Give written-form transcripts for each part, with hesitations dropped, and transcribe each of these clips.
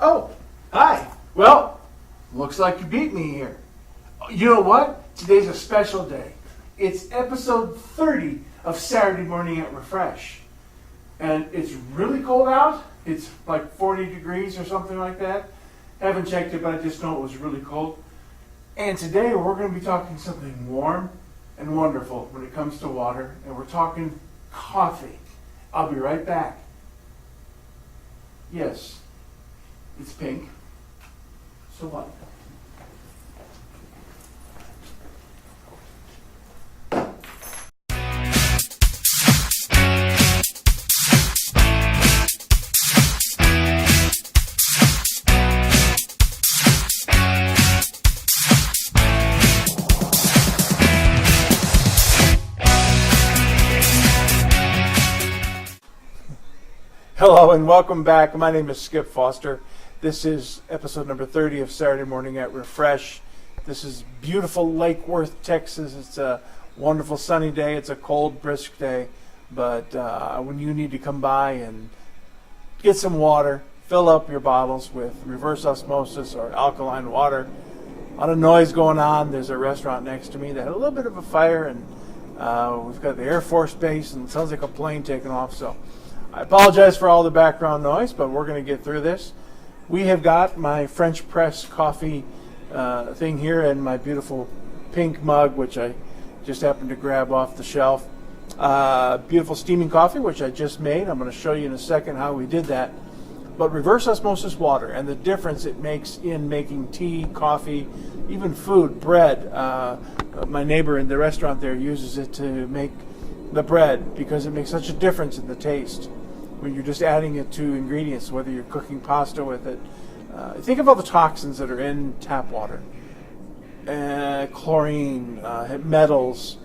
Oh, hi. Well, looks like you beat me here. You know what? Today's a special day. It's episode 30 of Saturday Morning at Refresh. And it's really cold out. It's like 40 degrees or something like that. Haven't checked it, but I just know it was really cold. And today we're going to be talking something warm and wonderful when it comes to water. And we're talking coffee. I'll be right back. Yes, it's pink. So what? Hello and welcome back. My name is Skip Foster. This is episode number 30 of Saturday Morning at Refresh. This is beautiful Lake Worth, Texas. It's a wonderful sunny day. It's a cold, brisk day. But when you need to come by and get some water, fill up your bottles with reverse osmosis or alkaline water. A lot of noise going on. There's a restaurant next to me that had a little bit of a fire, and we've got the Air Force Base, and it sounds like a plane taking off. So I apologize for all the background noise, but we're going to get through this. We have got my French press coffee thing here and my beautiful pink mug, which I just happened to grab off the shelf. Beautiful steaming coffee, which I just made. I'm going to show you in a second how we did that. But reverse osmosis water and the difference it makes in making tea, coffee, even food, bread. My neighbor in the restaurant there uses it to make the bread because it makes such a difference in the taste when you're just adding it to ingredients, whether you're cooking pasta with it. Think of all the toxins that are in tap water. Chlorine, metals,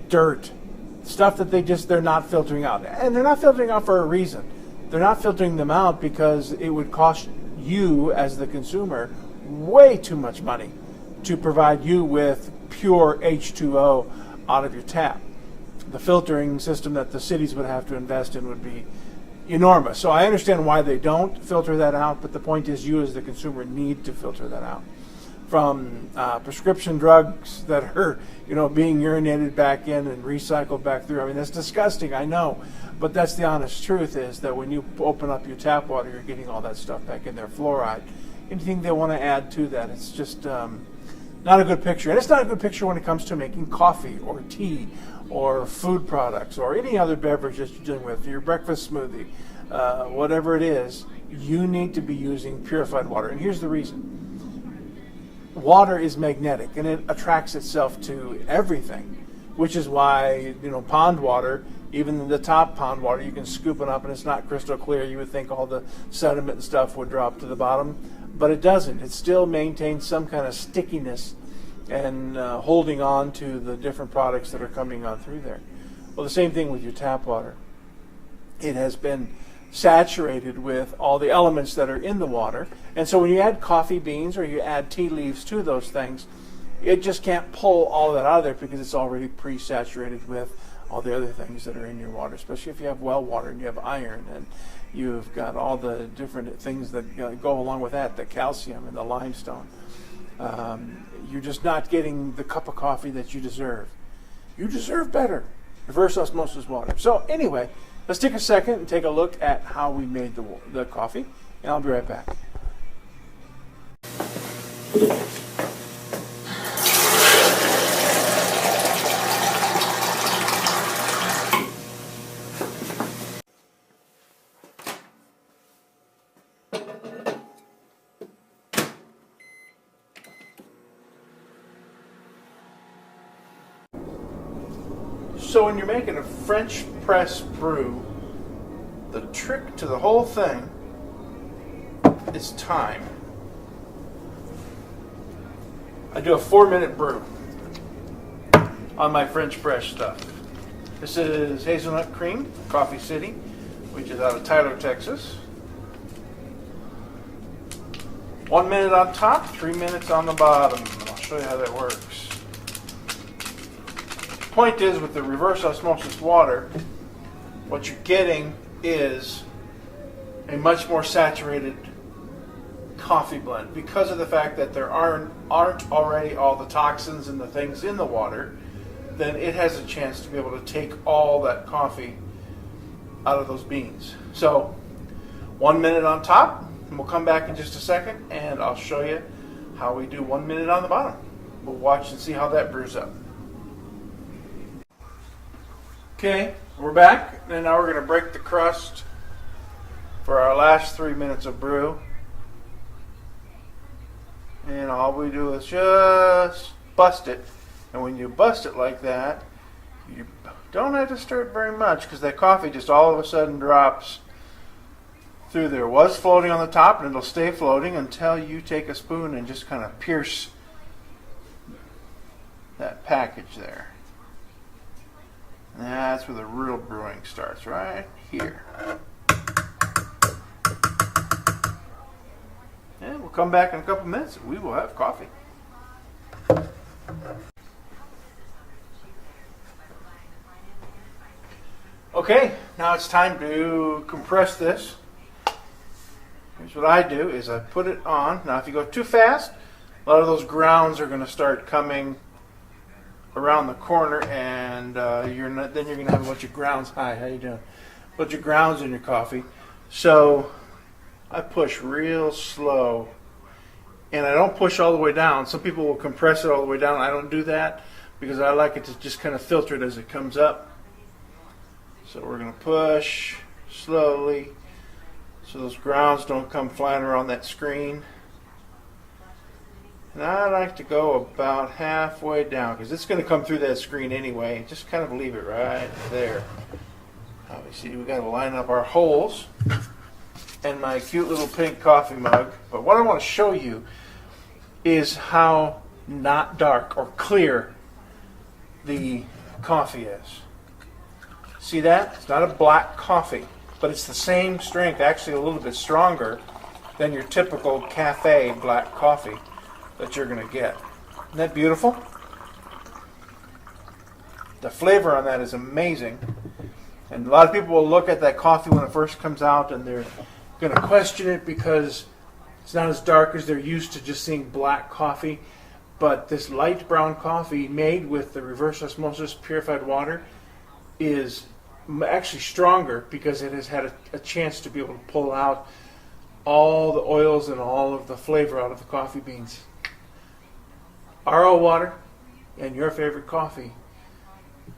dirt, stuff that they're not filtering out. And they're not filtering out for a reason. They're not filtering them out because it would cost you as the consumer way too much money to provide you with pure H2O out of your tap. The filtering system that the cities would have to invest in would be enormous. So I understand why they don't filter that out, but the point is you as the consumer need to filter that out. From prescription drugs that are, being urinated back in and recycled back through. I mean, that's disgusting, I know. But that's the honest truth, is that when you open up your tap water, you're getting all that stuff back in there, fluoride. Anything they want to add to that, it's just not a good picture. And it's not a good picture when it comes to making coffee or tea or food products or any other beverage that you're dealing with, your breakfast smoothie, whatever it is, you need to be using purified water. And here's the reason. Water is magnetic and it attracts itself to everything, which is why, pond water, even the top pond water, you can scoop it up and it's not crystal clear. You would think all the sediment and stuff would drop to the bottom, but it doesn't. It still maintains some kind of stickiness and holding on to the different products that are coming on through there. Well, the same thing with your tap water. It has been saturated with all the elements that are in the water, and so when you add coffee beans or you add tea leaves to those things, it just can't pull all that out of there because it's already pre-saturated with all the other things that are in your water, especially if you have well water and you have iron and you've got all the different things that go along with that, the calcium and the limestone. You're just not getting the cup of coffee that you deserve. You deserve better. Reverse osmosis water. So anyway, let's take a second and take a look at how we made the coffee, and I'll be right back. So when you're making a French press brew, the trick to the whole thing is time. I do a 4-minute brew on my French press stuff. This is hazelnut cream, Coffee City, which is out of Tyler, Texas. 1 minute on top, 3 minutes on the bottom. I'll show you how that works. Point is, with the reverse osmosis water, what you're getting is a much more saturated coffee blend. Because of the fact that there aren't already all the toxins and the things in the water, then it has a chance to be able to take all that coffee out of those beans. So 1 minute on top, and we'll come back in just a second and I'll show you how we do 1 minute on the bottom. We'll watch and see how that brews up. Okay, we're back, and now we're going to break the crust for our last 3 minutes of brew. And all we do is just bust it. And when you bust it like that, you don't have to stir it very much, because that coffee just all of a sudden drops through there. It was floating on the top, and it'll stay floating until you take a spoon and just kind of pierce that package there. And that's where the real brewing starts, right here. And we'll come back in a couple minutes and we will have coffee. Okay, now it's time to compress this. Here's what I do is I put it on. Now if you go too fast, a lot of those grounds are going to start coming around the corner, and then you're going to have a bunch of grounds. Hi, how you doing? A bunch of grounds in your coffee. So I push real slow, and I don't push all the way down. Some people will compress it all the way down. I don't do that because I like it to just kind of filter it as it comes up. So we're going to push slowly so those grounds don't come flying around that screen. And I like to go about halfway down because it's going to come through that screen anyway. Just kind of leave it right there. Obviously, we've got to line up our holes and my cute little pink coffee mug. But what I want to show you is how not dark or clear the coffee is. See that? It's not a black coffee, but it's the same strength, actually a little bit stronger than your typical cafe black coffee that you're going to get. Isn't that beautiful? The flavor on that is amazing. And a lot of people will look at that coffee when it first comes out and they're going to question it because it's not as dark as they're used to just seeing black coffee. But this light brown coffee made with the reverse osmosis purified water is actually stronger because it has had a chance to be able to pull out all the oils and all of the flavor out of the coffee beans. RO water and your favorite coffee.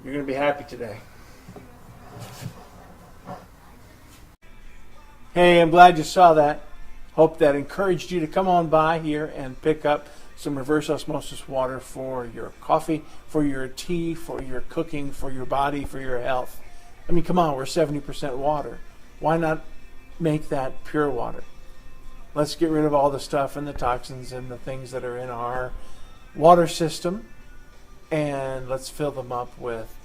You're going to be happy today. Hey, I'm glad you saw that. Hope that encouraged you to come on by here and pick up some reverse osmosis water for your coffee, for your tea, for your cooking, for your body, for your health. I mean, come on, we're 70% water. Why not make that pure water? Let's get rid of all the stuff and the toxins and the things that are in our water system, and let's fill them up with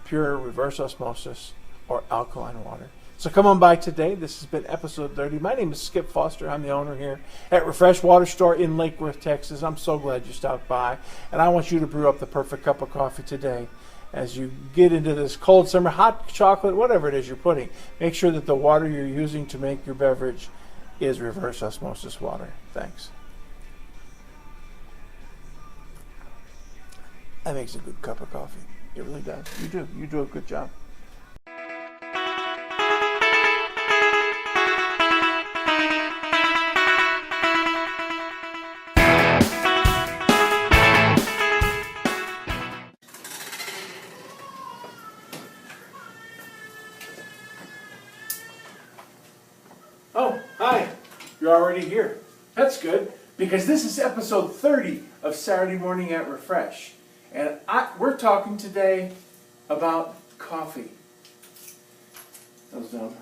pure reverse osmosis or alkaline water. So come on by today. This has been episode 30. My name is Skip Foster. I'm the owner here at Refresh Water Store in Lake Worth, Texas. I'm so glad you stopped by, and I want you to brew up the perfect cup of coffee today. As you get into this cold summer, hot chocolate, whatever it is you're putting, make sure that the water you're using to make your beverage is reverse osmosis water. Thanks. That makes a good cup of coffee. It really does. You do. You do a good job. Oh, hi. You're already here. That's good, because this is episode 30 of Saturday Morning at Refresh. And we're talking today about coffee. That was dumb.